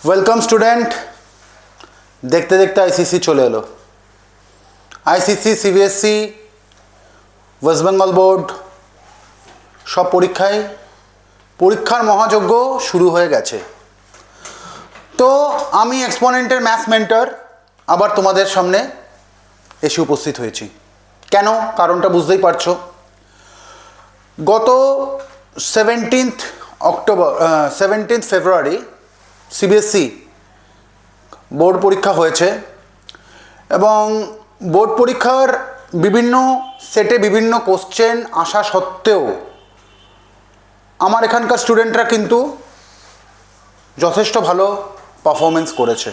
Welcome student. দেখতে দেখতে ICC চলে এলো। ICC, CBSE, West Bengal board সব পরীক্ষার মহাযজ্ঞ শুরু হয়ে গেছে। তো আমি এক্সপোনেন্টের ম্যাথস মেন্টর আবার তোমাদের সামনে এসে উপস্থিত হয়েছি। কেন? কারণটা বুঝতেই পারছো। গত 17 ফেব্রুয়ারি সিবিএসসি বোর্ড পরীক্ষা হয়েছে এবং বোর্ড পরীক্ষার বিভিন্ন সেটে বিভিন্ন কোশ্চেন আসা সত্ত্বেও আমার এখানকার স্টুডেন্টরা কিন্তু যথেষ্ট ভালো পারফরমেন্স করেছে।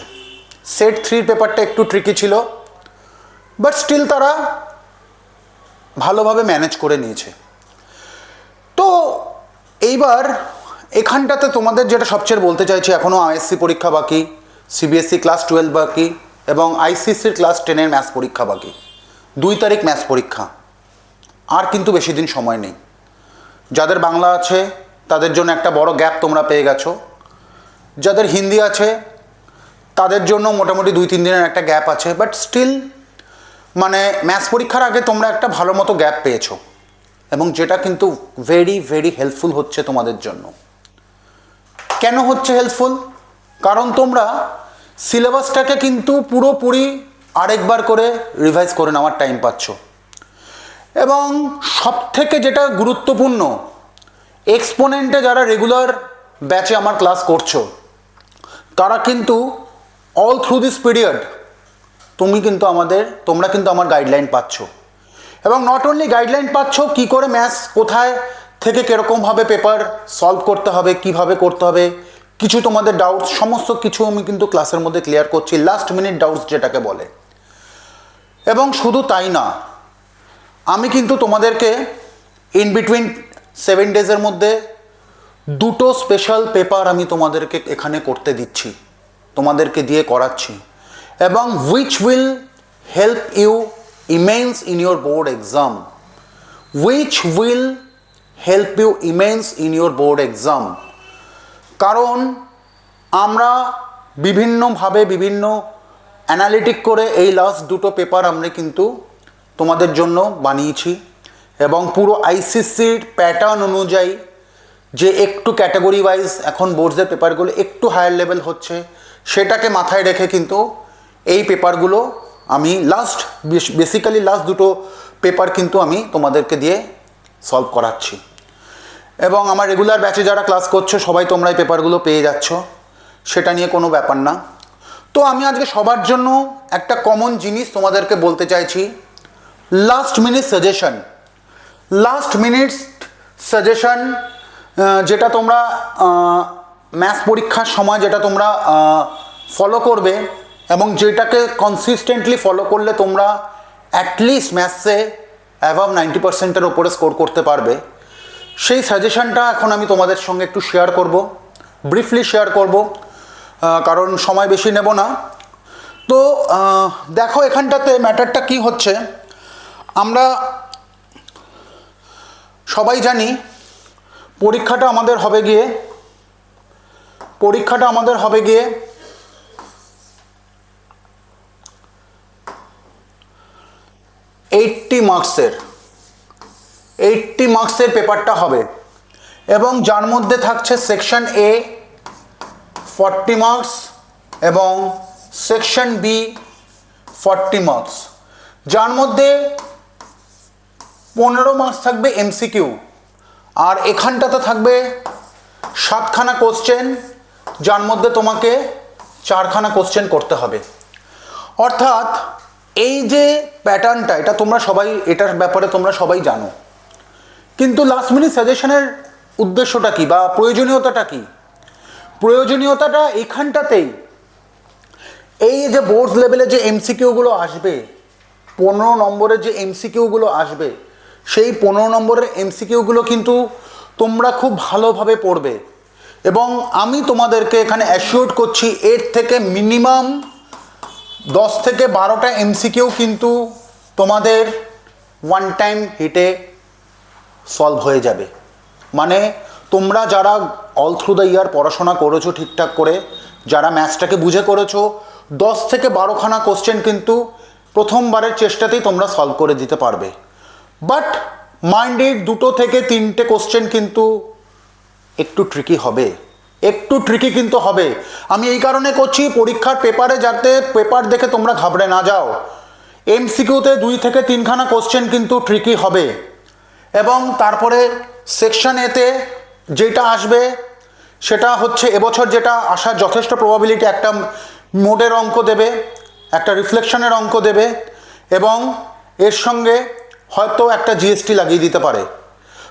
সেট 3 পেপারটা একটু ট্রিকি ছিল, বাট স্টিল তারা ভালোভাবে ম্যানেজ করে নিয়েছে। তো এইবার এখানটাতে তোমাদের যেটা সবচেয়ে বলতে চাইছি, এখনও আইএসসি পরীক্ষা বাকি, সিবিএসসি ক্লাস 12 বাকি এবং আইসিসির ক্লাস 10-এর ম্যাথস পরীক্ষা বাকি। 2 তারিখ ম্যাথস পরীক্ষা, আর কিন্তু বেশি দিন সময় নেই। যাদের বাংলা আছে তাদের জন্য একটা বড় গ্যাপ তোমরা পেয়ে গেছো, যাদের হিন্দি আছে তাদের জন্য মোটামুটি 2-3 দিনের একটা গ্যাপ আছে, বাট স্টিল মানে ম্যাথস পরীক্ষার আগে তোমরা একটা ভালো মতো গ্যাপ পেয়েছো এবং যেটা কিন্তু ভেরি ভেরি হেল্পফুল হচ্ছে তোমাদের জন্য। কেন হচ্ছে হেল্পফুল? কারণ তোমরা সিলেবাসটাকে কিন্তু পুরোপুরি আরেকবার করে রিভাইজ করে নেওয়ার টাইম পাচ্ছ এবং সবথেকে যেটা গুরুত্বপূর্ণ, এক্সপোনেন্টে যারা রেগুলার ব্যাচে আমার ক্লাস করছো তারা কিন্তু অল থ্রু দিস পিরিয়ড তোমরা কিন্তু আমার গাইডলাইন পাচ্ছ এবং নট অনলি গাইডলাইন পাচ্ছ, কী করে ম্যাথস কোথায় থেকে কীরকমভাবে পেপার সলভ করতে হবে, কিভাবে করতে হবে, কিছু তোমাদের ডাউটস সমস্ত কিছু আমি কিন্তু ক্লাসের মধ্যে ক্লিয়ার করছি, লাস্ট মিনিট ডাউটস যেটাকে বলে। এবং শুধু তাই না, আমি কিন্তু তোমাদেরকে ইন বিটুইন 7 ডেজের মধ্যে 2টো স্পেশাল পেপার আমি তোমাদেরকে এখানে করতে দিচ্ছি, তোমাদেরকে দিয়ে করাচ্ছি এবং which will help you immense in your board exam, কারণ আমরা বিভিন্নভাবে বিভিন্ন অ্যানালিটিক করে এই লাস্ট 2টো পেপার আমরা কিন্তু তোমাদের জন্য বানিয়েছি এবং পুরো আইসিসির প্যাটার্ন অনুযায়ী যে একটু ক্যাটাগরি ওয়াইজ এখন বোর্ডসের পেপারগুলো একটু হায়ার লেভেল হচ্ছে, সেটাকে মাথায় রেখে কিন্তু এই পেপারগুলো আমি বেসিক্যালি লাস্ট 2টো পেপার কিন্তু আমি তোমাদেরকে দিয়ে সলভ করাচ্ছি এবং আমার রেগুলার ব্যাচে যারা ক্লাস করছো সবাই তোমরা এই পেপারগুলো পেয়ে যাচ্ছ, সেটা নিয়ে কোনো ব্যাপার না। তো আমি আজকে সবার জন্য একটা কমন জিনিস তোমাদেরকে বলতে চাইছি, লাস্ট মিনিট সাজেশন যেটা তোমরা ম্যাথস পরীক্ষার সময় যেটা তোমরা ফলো করবে এবং যেটাকে কনসিস্টেন্টলি ফলো করলে তোমরা অ্যাটলিস্ট ম্যাথসে অ্যাভাব 90%-এর ওপরে স্কোর করতে পারবে, সেই সাজেশনটা এখন আমি তোমাদের সঙ্গে একটু ব্রিফলি শেয়ার করব, কারণ সময় বেশি নেব না। তো দেখো এখানটাতে ম্যাটারটা কি হচ্ছে, আমরা সবাই জানি পরীক্ষাটা আমাদের হবে গিয়ে 80 মার্কসের পেপারটা হবে এবং যার মধ্যে থাকছে সেকশন এ 40 মার্কস এবং সেকশন বি 40 মার্কস, যার মধ্যে 15 মার্কস থাকবে এমসিকিউ আর এখানটাতে থাকবে 7খানা কোশ্চেন, যার মধ্যে তোমাকে 4খানা কোশ্চেন করতে হবে। অর্থাৎ এই যে প্যাটার্নটা, এটার ব্যাপারে তোমরা সবাই জানো, কিন্তু লাস্ট মিনিট সাজেশনের উদ্দেশ্যটা কি বা প্রয়োজনীয়তাটা কি? প্রয়োজনীয়তাটা এখানটাতেই, এই যে বোর্ড লেভেলে যে এমসিকিউগুলো আসবে, 15 নম্বরের যে এমসিকিউগুলো আসবে, সেই 15 নম্বরের এমসিকিউগুলো কিন্তু তোমরা খুব ভালোভাবে পড়বে এবং আমি তোমাদেরকে এখানে অ্যাসিওর করছি এর থেকে মিনিমাম 10 থেকে 12টা এমসিকিউ কিন্তু তোমাদের ওয়ান টাইম হিটে সলভ হয়ে যাবে। মানে তোমরা যারা অল থ্রু দ্য ইয়ার পড়াশোনা করেছো ঠিকঠাক করে, যারা ম্যাথসটাকে বুঝে করেছো, 10 থেকে 12খানা কোশ্চেন কিন্তু প্রথমবারের চেষ্টাতেই তোমরা সলভ করে দিতে পারবে। বাট মাইন্ডেড 2 থেকে 3টে কোশ্চেন কিন্তু একটু ট্রিকি হবে, একটু ট্রিকি কিন্তু হবে। আমি এই কারণে করছি, পরীক্ষার পেপারে যাতে পেপার দেখে তোমরা ঘাবড়ে না যাও। এমসিকিউতে 2 থেকে 3খানা কোশ্চেন কিন্তু ট্রিকি হবে। এবং তারপরে সেকশন এতে যেটা আসবে সেটা হচ্ছে এবছর যেটা আসার যথেষ্ট প্রবাবিলিটি, একটা মোডের অঙ্ক দেবে, একটা রিফ্লেকশনের অঙ্ক দেবে, এবং এর সঙ্গে হয়তো একটা জিএসটি লাগিয়ে দিতে পারে।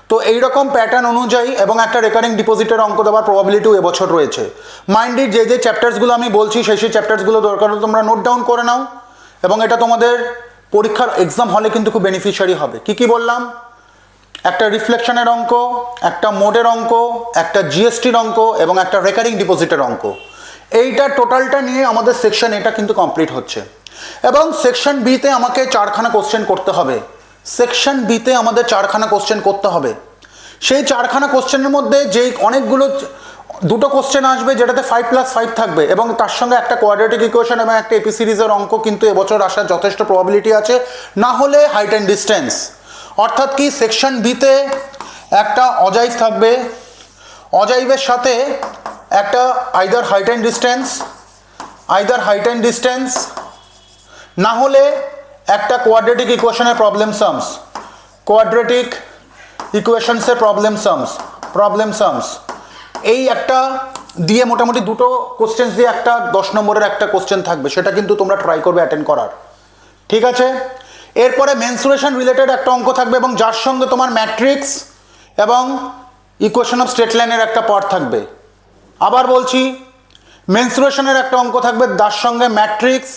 তো এইরকম প্যাটার্ন অনুযায়ী এবং একটা রেকারিং ডিপোজিটের অঙ্ক দেওয়ার প্রবাবিলিটিও এবছর রয়েছে। মাইন্ডেড যে চ্যাপ্টার্সগুলো আমি বলছি সেই চ্যাপ্টার্সগুলো দরকার হলে তোমরা নোট ডাউন করে নাও, এবং এটা তোমাদের পরীক্ষার এক্সাম হলে কিন্তু খুব বেনিফিশিয়ারি হবে। কি বললাম? একটা রিফ্লেকশনের অঙ্ক, একটা মোডের অঙ্ক, একটা জিএসটির অঙ্ক এবং একটা রেকারিং ডিপোজিটের অঙ্ক। এইটা টোটালটা নিয়ে আমাদের সেকশন এটা কিন্তু কমপ্লিট হচ্ছে। এবং সেকশন বিতে আমাকে 4খানা কোশ্চেন করতে হবে। সেকশন বিতে আমাদের 4খানা কোশ্চেন করতে হবে। সেই 4খানা কোশ্চেনের মধ্যে যেই অনেকগুলো 2টো কোশ্চেন আসবে যেটাতে 5+5 থাকবে, এবং তার সঙ্গে একটা কোয়াড্রেটিক ইকুয়েশন এবং একটা এপি সিরিজের অঙ্ক কিন্তু এবছর আসার যথেষ্ট প্রবাবিলিটি আছে, না হলে হাইট অ্যান্ড ডিস্টেন্স। অর্থাৎ কি, সেকশন বিতে একটা অজাইভ থাকবে, অজাইভের সাথে একটা আইদার হাইট অ্যান্ড ডিস্টেন্স, না হলে একটা কোয়াড্রেটিক ইকুয়েশনের প্রবলেম সামস, এই একটা দিয়ে মোটামুটি 2টো কোশ্চেন দিয়ে একটা 10 নম্বরের একটা কোশ্চেন থাকবে, সেটা কিন্তু তোমরা ট্রাই করবে অ্যাটেন্ড করার। ঠিক আছে? এরপরে মেনসুরেশন রিলেটেড একটা অঙ্ক থাকবে, এবং যার সঙ্গে তোমার ম্যাট্রিক্স এবং ইকুয়েশন অফ স্ট্রেট লাইনের একটা পার্ট থাকবে। আবার বলছি, মেনসুরেশনের একটা অঙ্ক থাকবে, তার সঙ্গে ম্যাট্রিক্স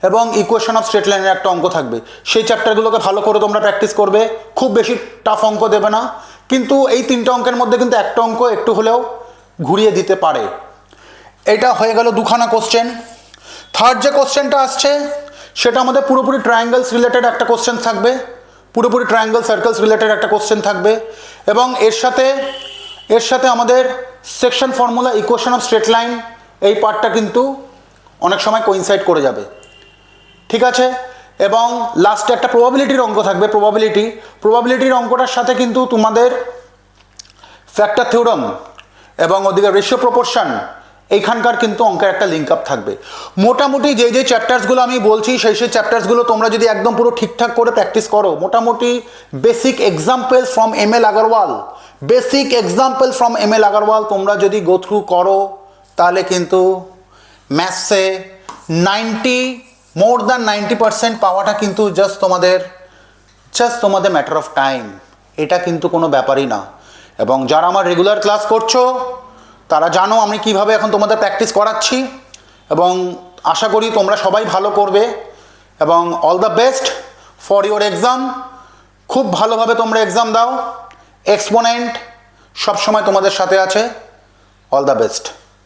এবং ইকুয়েশন অফ স্ট্রেট লাইনের একটা অঙ্ক থাকবে। সেই চ্যাপ্টারগুলোকে ভালো করে তোমরা প্র্যাকটিস করবে। খুব বেশি টাফ অঙ্ক দেবে না, কিন্তু এই 3টে অঙ্কের মধ্যে কিন্তু একটা অঙ্ক একটু হলেও ঘুরিয়ে দিতে পারে। এটা হয়ে গেল 2খানা কোশ্চেন। থার্ড যে কোশ্চেনটা আসছে সেটা আমাদের পুরোপুরি ট্রায়াঙ্গেলস রিলেটেড একটা কোশ্চেন থাকবে, পুরোপুরি ট্রায়াঙ্গেল সার্কেলস রিলেটেড একটা কোশ্চেন থাকবে, এবং এর সাথে আমাদের section formula, equation of straight line, এই পার্টটা কিন্তু অনেক সময় কোইনসাইড করে যাবে। ঠিক আছে? এবং লাস্টে একটা প্রবাবিলিটির অঙ্ক থাকবে। প্রবাবিলিটির অঙ্কটার সাথে কিন্তু তোমাদের ফ্যাক্টর থিওরাম এবং ওদিকে রেশিও প্রপোর্শন, এইখানকার কিন্তু অঙ্কের একটা লিঙ্ক আপ থাকবে। মোটামুটি যে চ্যাপ্টার্সগুলো আমি বলছি সেই চ্যাপ্টার্সগুলো তোমরা যদি একদম পুরো ঠিকঠাক করে প্র্যাকটিস করো, মোটামুটি basic examples from ML Agarwal তোমরা যদি গো থ্রু করো, তাহলে কিন্তু ম্যাথসে মোর দ্যান 90% পাওয়াটা কিন্তু জাস্ট তোমাদের ম্যাটার অফ টাইম। এটা কিন্তু কোনো ব্যাপারই না। এবং যারা আমার রেগুলার ক্লাস করছো তারা জানো আমি কিভাবে এখন তোমাদের প্র্যাকটিস করাচ্ছি, এবং আশা করি তোমরা সবাই ভালো করবে। এবং all the best for your exam. খুব ভালোভাবে তোমরা এক্সাম দাও। এক্সপোনেন্ট সবসময় তোমাদের সাথে আছে। All the best.